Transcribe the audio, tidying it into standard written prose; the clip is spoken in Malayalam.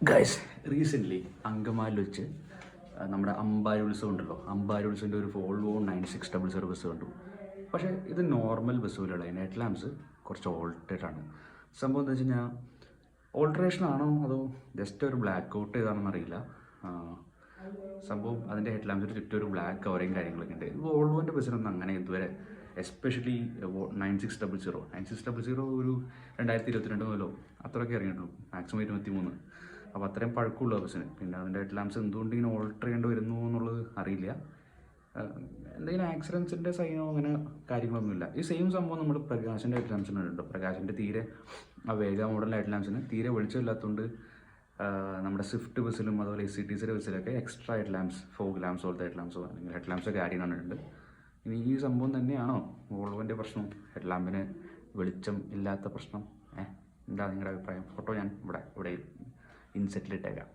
ഗൈസ് റീസെൻ്റ്ലി അങ്കമാലിൽ വെച്ച് നമ്മുടെ അമ്പാരി ഉത്സവം ഉണ്ടല്ലോ, അമ്പാരി ഉത്സവൻ്റെ ഒരു വോൾവോ 9600 ബസ് കണ്ടു. പക്ഷേ ഇത് നോർമൽ ബസ് പോലെയുള്ള ഹെഡ് ലാമ്പ്സ് കുറച്ച് ഓൾട്ടേഡ് ആണ്. സംഭവം എന്താ വെച്ച് കഴിഞ്ഞാൽ ഓൾട്രേഷൻ ആണോ അതോ ജസ്റ്റ് ഒരു ബ്ലാക്ക് ഔട്ട് ചെയ്താണെന്ന് അറിയില്ല. സംഭവം അതിൻ്റെ ഹെഡ് ലാമ്പ്സിന് ചുറ്റും ഒരു ബ്ലാക്ക് കവറിങ് കാര്യങ്ങളൊക്കെ ഉണ്ട്. വോൾവോൻ്റെ ബസ്സിനൊന്നും അങ്ങനെ ഇതുവരെ, എസ്പെഷ്യലി 9600 ഒരു 2022 മുതലോ അത്രയൊക്കെ ഇറങ്ങിയിട്ടുള്ളൂ, മാക്സിമം 23. അപ്പോൾ അത്രയും പഴക്കമുള്ള ബസ്സിന്. പിന്നെ അതിൻ്റെ ഹെഡ് ലാമ്പ്സ് എന്തുകൊണ്ട് ഇങ്ങനെ ഓൾട്ടർ ചെയ്യേണ്ടി വരുന്നു എന്നുള്ളത് അറിയില്ല. എന്തെങ്കിലും ആക്സിഡൻസിൻ്റെ സൈനോ അങ്ങനെ കാര്യങ്ങളൊന്നുമില്ല. ഈ സെയിം സംഭവം നമ്മൾ പ്രകാശിൻ്റെ ഹെഡ് ലാമ്പ്സിനുണ്ട്. പ്രകാശിൻ്റെ തീരെ ആ വേഗ മോഡൽ ഹെഡ് ലാമ്പ്സിന് തീരെ വെളിച്ചമില്ലാത്തതുകൊണ്ട് നമ്മുടെ സ്വിഫ്റ്റ് ബസ്സിലും അതുപോലെ SCTCയുടെ ബസ്സിലൊക്കെ എക്സ്ട്രാ ഹെഡ് ലാമ്പ്സ്, ഫോഗ് ലാമ്പ്സോ പോലത്തെ ഹെഡ് ലാമ്പ്സോ അല്ലെങ്കിൽ ഹെഡ് ലാമ്പ്സൊക്കെ ആഡ് ചെയ്യുന്നുണ്ട്. ഇനി ഈ സംഭവം തന്നെയാണോ വോൾവോൻ്റെ പ്രശ്നം, ഹെഡ് ലാമ്പിന് വെളിച്ചം ഇല്ലാത്ത പ്രശ്നം? എന്താ നിങ്ങളുടെ അഭിപ്രായം? ഫോട്ടോ ഞാൻ ഇവിടെ ഇൻസെറ്റിലിട്ടേക്കാം.